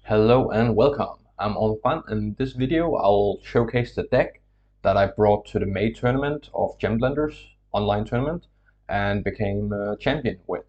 Hello and welcome. I'm On. In this video I'll showcase the deck that I brought to the May tournament of Gem Blenders online tournament and became a champion with.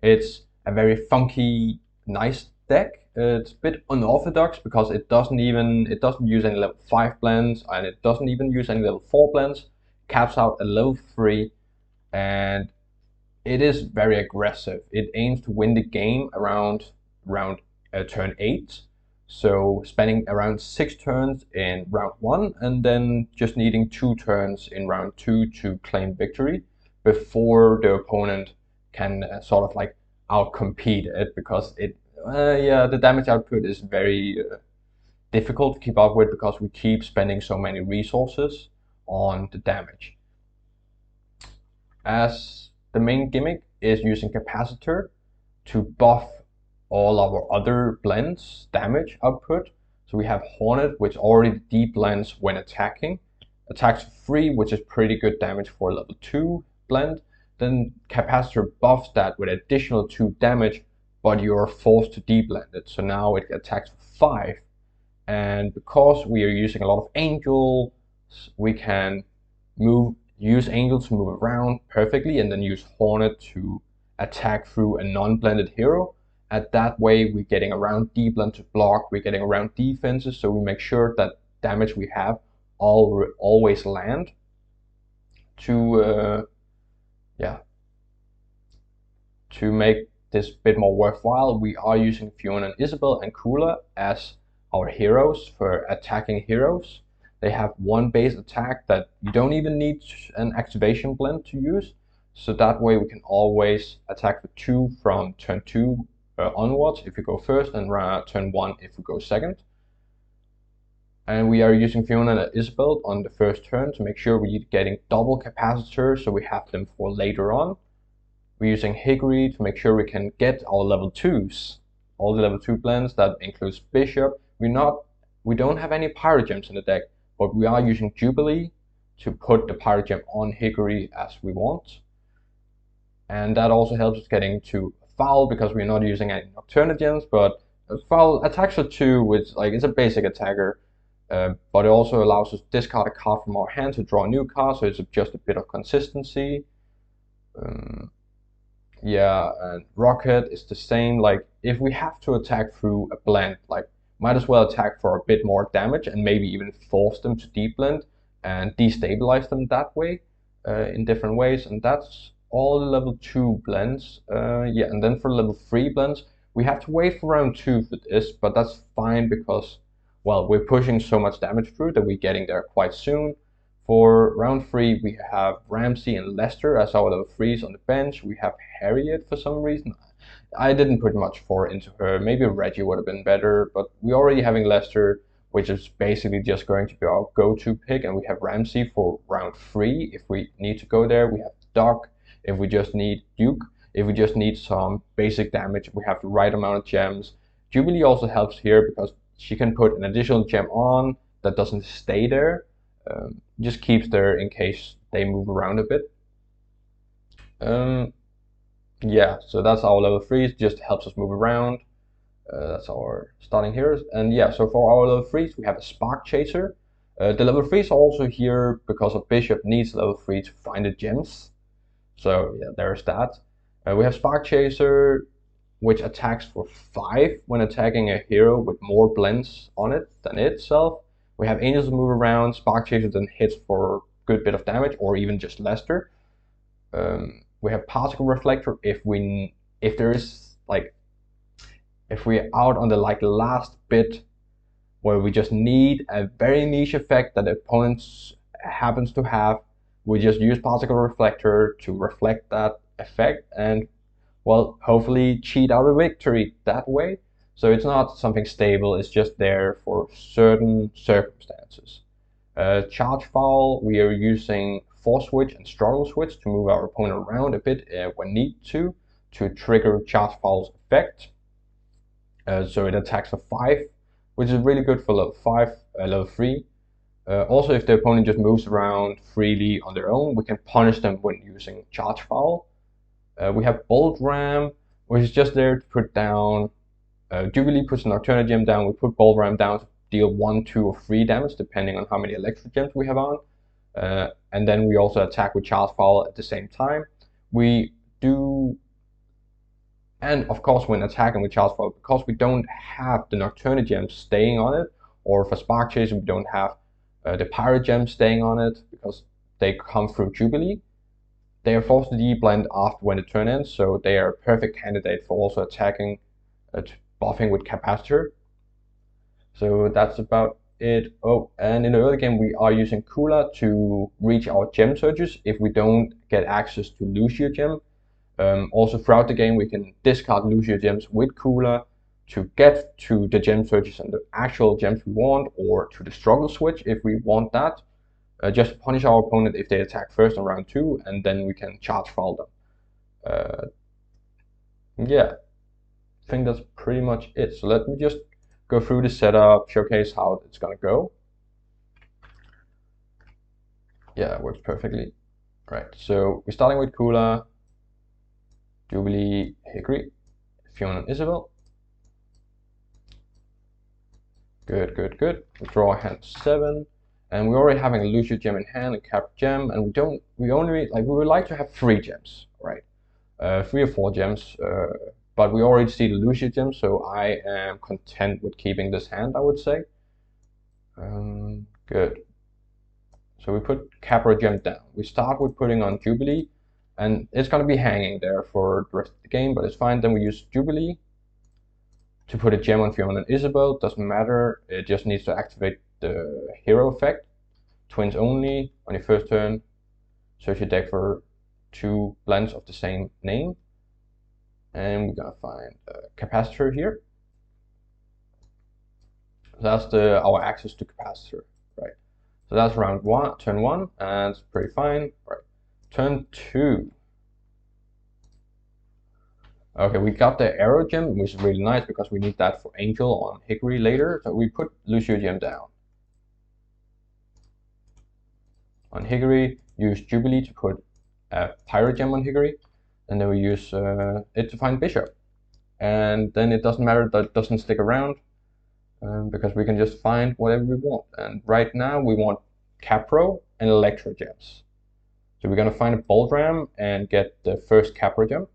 It's a very funky, nice deck. It's a bit unorthodox because it doesn't use any level 5 blends, and it doesn't even use any level 4 blends. Caps out at level 3, and it is very aggressive. It aims to win the game around turn 8, so spending around 6 turns in round 1 and then just needing 2 turns in round 2 to claim victory before the opponent can sort of like outcompete it, because the damage output is very difficult to keep up with because we keep spending so many resources on the damage. As the main gimmick is using Capacitor to buff all our other blends damage output. So we have HORNET, which already de-blends when attacking, attacks free, which is pretty good damage for level 2 blend. Then Capacitor buffs that with additional 2 damage, but you're forced to de-blend it. So now it attacks for 5. And because we are using a lot of angels, we can use angels to move around perfectly and then use HORNET to attack through a non-blended hero. At that way, we're getting around D-blend to block, we're getting around defenses, so we make sure that damage we have always land. To make this a bit more worthwhile, we are using FIONA and ISABEL and KULA as our heroes for attacking heroes. They have one base attack that you don't even need an activation blend to use, so that way we can always attack for 2 from turn 2 onwards if we go first, and turn 1 if we go second. And we are using FIONA and ISABEL on the first turn to make sure we're getting double capacitors, so we have them for later on. We're using HICKORY to make sure we can get our level 2s, all the level 2 blends. That includes Bishop. We don't have any PYROGEMs in the deck, but we are using JUBILEE to put the PYROGEM on HICKORY as we want. And that also helps us getting to FOWL because we're not using any Nocturnogens, but FOWL attacks for 2, which is a basic attacker, but it also allows us to discard a card from our hand to draw a new card, so it's just a bit of consistency. And Rocket is the same. If we have to attack through a blend, might as well attack for a bit more damage and maybe even force them to de-blend and destabilize them that way in different ways. And that's all the level 2 blends. And then for level 3 blends, we have to wait for round 2 for this, but that's fine because, well, we're pushing so much damage through that we're getting there quite soon. For round 3, we have RAMZEE and Lester as our level 3s on the bench. We have HARRIET for some reason. I didn't put much thought into her. Maybe Reggie would have been better, but we're already having Lester, which is basically just going to be our go-to pick, and we have RAMZEE for round 3 if we need to go there. We have Doc if we just need Duke, if we just need some basic damage, we have the right amount of gems. JUBILEE also helps here because she can put an additional gem on that doesn't stay there, just keeps there in case they move around a bit. So that's our level 3s, just helps us move around. That's our starting heroes. And so for our level 3s, we have a Spark Chaser. The level 3s are also here because of Bishop needs level 3 to find the gems. So there's that. We have Spark Chaser, which attacks for 5 when attacking a hero with more blends on it than itself. We have Angels move around. Spark Chaser then hits for a good bit of damage, or even just Lester. We have Particle Reflector if we're out on the last bit where we just need a very niche effect that the opponent happens to have. We just use Particle Reflector to reflect that effect and, well, hopefully cheat out a victory that way. So it's not something stable, it's just there for certain circumstances. Charge FOWL, we are using Force Switch and Struggle Switch to move our opponent around a bit when need to trigger Charge FOWL's effect. So it attacks for 5, which is really good for level 3. Also, if the opponent just moves around freely on their own, we can punish them when using Charge FOWL. We have Bolt Ram, which is just there to put down Jubilee puts an REFLECTOR down, we put Bolt down to deal 1, 2, or 3 damage depending on how many ELECTROGEMs we have on. And then we also attack with Charge FOWL at the same time. We do, and of course when attacking with Charge FOWL, because we don't have the Nocturne Gem staying on it, or for Spark Chaser we don't have the Pirate Gem staying on it because they come through Jubilee, they are forced to deblend after when the turn ends, so they are a perfect candidate for also attacking, buffing with Capacitor. So that's about it. Oh, and in the early game we are using KULA to reach our gem surges if we don't get access to LUCIOGEM. Also throughout the game we can discard LUCIOGEMs with KULA to get to the gem surges and the actual gems we want, or to the struggle switch if we want that. Just punish our opponent if they attack first on round 2, and then we can Charge FOWL them. Yeah, I think that's pretty much it. So let me just go through the setup, showcase how it's gonna go. Yeah, it works perfectly. Right, so we're starting with KULA, Jubilee, Hickory, Fiona, and Isabel. Good, good, good. We draw a hand 7, and we're already having a LUCIOGEM in hand and CAPROGEM, and we would like to have 3 gems, right? 3 or 4 gems, but we already see the LUCIOGEM, so I am content with keeping this hand, I would say. Good. So we put CAPROGEM down. We start with putting on Jubilee, and it's going to be hanging there for the rest of the game, but it's fine. Then we use Jubilee to put a gem on Fiona and Isabel. Doesn't matter, it just needs to activate the hero effect. Twins only on your first turn. Search your deck for 2 blends of the same name. And we're gonna find a Capacitor here. That's our access to Capacitor, right? So that's round 1, turn 1, and it's pretty fine, right? Turn 2. Okay, we got the AEROGEM, which is really nice because we need that for Angel on Hickory later. So we put LUCIOGEM down. On Hickory, use Jubilee to put a Pirate Gem on Hickory, and then we use it to find Bishop. And then it doesn't matter that it doesn't stick around, because we can just find whatever we want. And right now we want Capro and ELECTROGEMs. So we're gonna find a Bolt Ram and get the first CAPROGEM.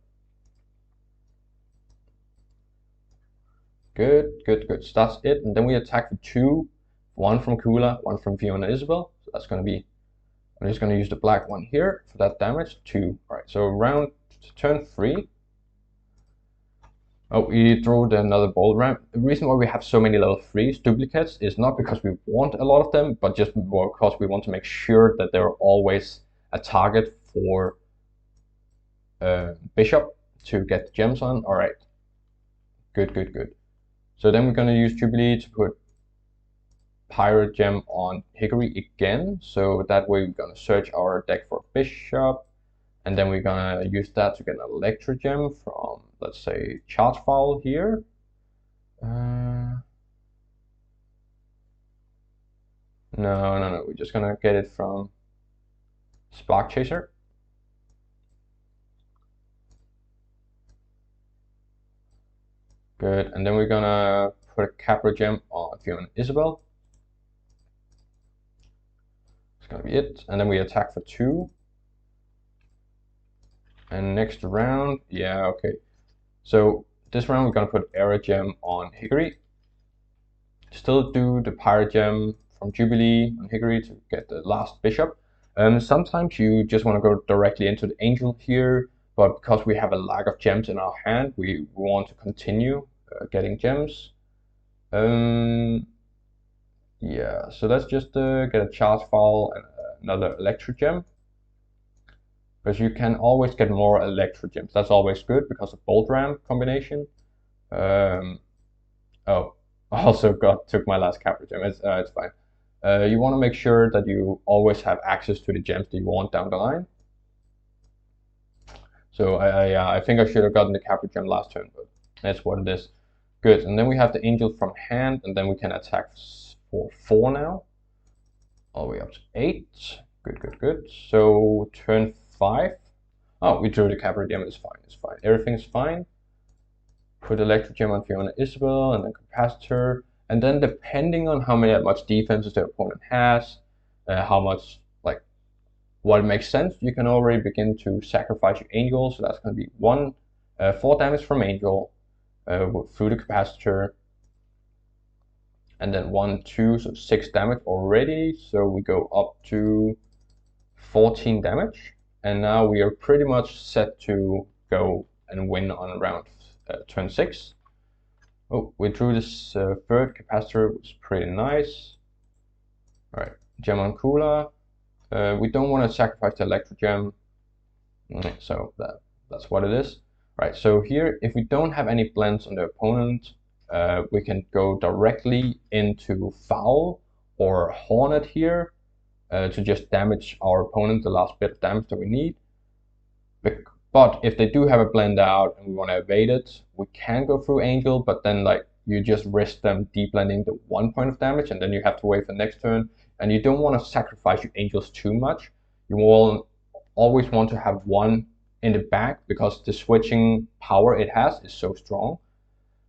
Good, good, good. So that's it. And then we attack for 2, 1 from KULA, 1 from Fiona Isabel. So that's gonna be, I'm just gonna use the black one here for that damage. 2. All right, so turn 3. Oh, we drew another Bolt Ram. The reason why we have so many level 3s duplicates is not because we want a lot of them, but just because we want to make sure that there are always a target for Bishop to get gems on. All right, good, good, good. So then we're gonna use Jubilee to put Pirate Gem on Hickory again. So that way we're gonna search our deck for Bishop, and then we're gonna use that to get an ELECTROGEM from, let's say, Charge FOWL here. No, we're just gonna get it from Spark Chaser. Good, and then we're gonna put a CAPROGEM on Fiona and Isabel. It's gonna be it, and then we attack for 2. And next round, yeah, okay. So this round we're gonna put AEROGEM on Hickory. Still do the Pirate Gem from Jubilee on Hickory to get the last Bishop. Sometimes you just want to go directly into the Angel here, but because we have a lack of gems in our hand, we want to continue getting gems. Yeah, so let's just get a Charge FOWL and another ELECTROGEM. Because you can always get more ELECTROGEMs. That's always good because of Bolt Ram combination. Oh, I also took my last CAPROGEM. It's fine. You want to make sure that you always have access to the gems that you want down the line. So I think I should have gotten the CAPROGEM last turn, but that's what it is. Good, and then we have the Angel from hand, and then we can attack for 4 now. All the way up to 8. Good, good, good. So turn 5. Oh, we drew the CAPROGEM. It's fine. It's fine. Everything's fine. put ELECTROGEM on FIONA ISABEL, and then Capacitor, and then depending on how much defenses the opponent has, how much, like, what makes sense, you can already begin to sacrifice your Angel. So that's going to be 4 damage from Angel through the Capacitor, and then 1, 2, so 6 damage already. So we go up to 14 damage, and now we are pretty much set to go and win on round turn 6. Oh, we drew this third Capacitor, which was pretty nice. All right, gem on KULA. We don't want to sacrifice the ELECTROGEM, so that's what it is. All right, so here, if we don't have any blends on the opponent, we can go directly into FOWL or HORNET here to just damage our opponent, the last bit of damage that we need. But if they do have a blend out and we want to evade it, we can go through Angel, but then like you just risk them deblending the 1 point of damage, and then you have to wait for the next turn. And you don't want to sacrifice your Angels too much. You will always want to have one in the back because the switching power it has is so strong.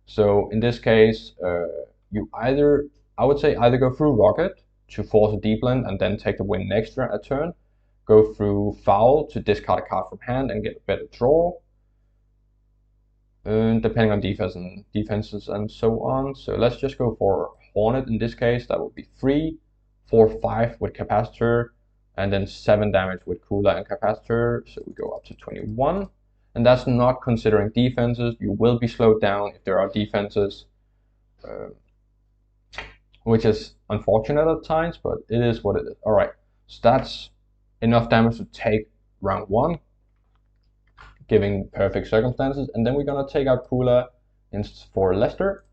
So in this case, I would say either go through Rocket to force a deblend and then take the win next turn, go through FOWL to discard a card from hand and get a better draw, depending on defenses and so on. So let's just go for HORNET in this case. That would be 3, 4, 5 with Capacitor, and then 7 damage with KULA and Capacitor. So we go up to 21. And that's not considering defenses. You will be slowed down if there are defenses, which is unfortunate at times, but it is what it is. All right, so that's enough damage to take round 1, giving perfect circumstances. And then we're gonna take out KULA for Lester.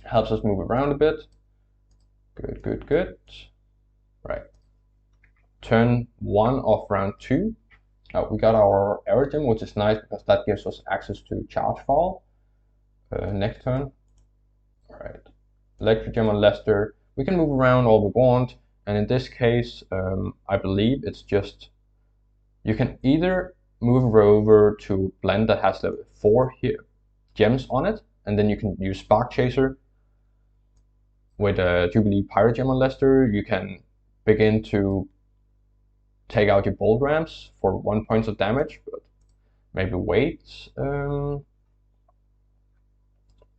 Helps us move around a bit. Good, good, good. Right. Turn 1 of round 2. We got our AEROGEM, which is nice because that gives us access to charge FOWL next turn. All right. ELECTROGEM on Lester. We can move around all we want, and in this case, I believe it's just you can either move over to blend that has level 4 here gems on it, and then you can use Spark Chaser with a JUBILEE Pirate Gem on Lester. You can begin to take out your bold ramps for 1 point of damage, but maybe wait.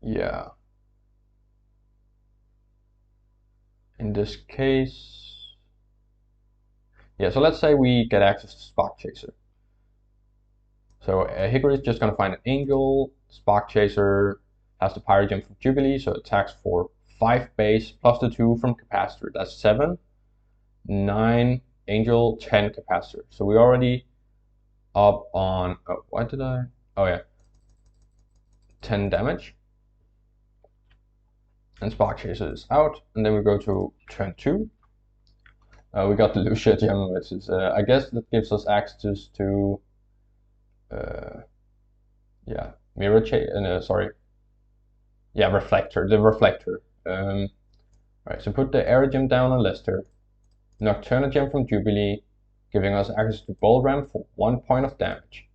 Yeah. In this case, yeah, so let's say we get access to Spark Chaser. So HICKORY is just going to find an Angel. Spark Chaser has the Pirate Gem from JUBILEE, so it attacks for 5 base plus the 2 from Capacitor. That's 7, 9, Angel, 10 Capacitor. So we're already up on, oh yeah, 10 damage. And Spark Chaser is out, and then we go to turn 2. We got the LUCIOGEM, which is, I guess that gives us access to, yeah, mirror sorry, yeah, reflector, the reflector. Right, so put the AEROGEM down on Lester. Nocturna Gem from JUBILEE, giving us access to Bold Ram for 1 point of damage.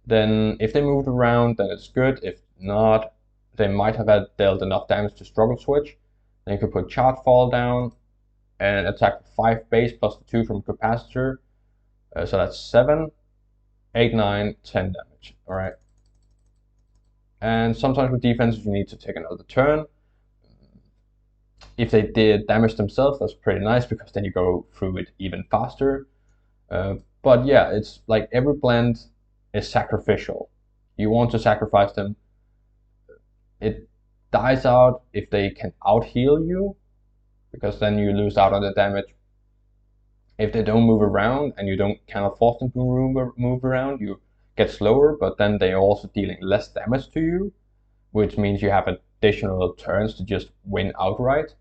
Then if they moved around, then it's good. If not, they might have had dealt enough damage to struggle switch. Then you could put Charge FOWL down and attack with 5 base plus the 2 from Capacitor. So that's 7, 8, 9, 10 damage. All right. And sometimes with defenses, you need to take another turn. If they did damage themselves, that's pretty nice because then you go through it even faster. But yeah, it's like every blend is sacrificial. You want to sacrifice them. It dies out if they can out heal you, because then you lose out on the damage. If they don't move around and you cannot force them to move around, you get slower, but then they are also dealing less damage to you, which means you have additional turns to just win outright.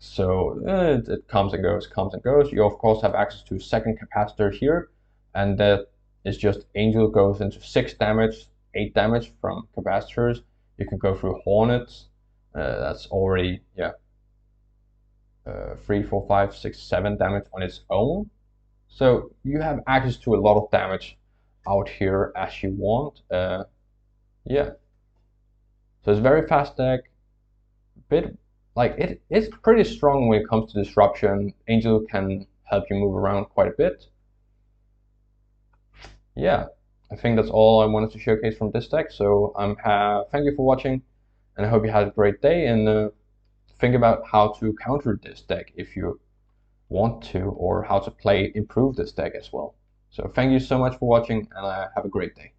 So it comes and goes, comes and goes. You of course have access to second Capacitor here, and that is just Angel goes into 6 damage, 8 damage from Capacitors. You can go through Hornets. That's already 3, 4, 5, 6, 7 damage on its own. So you have access to a lot of damage out here as you want. Yeah. So it's a very fast deck. Bit like it's pretty strong when it comes to disruption. Angel can help you move around quite a bit. Yeah, I think that's all I wanted to showcase from this deck. So thank you for watching, and I hope you had a great day. And think about how to counter this deck if you want to, or how to improve this deck as well. So thank you so much for watching, and have a great day.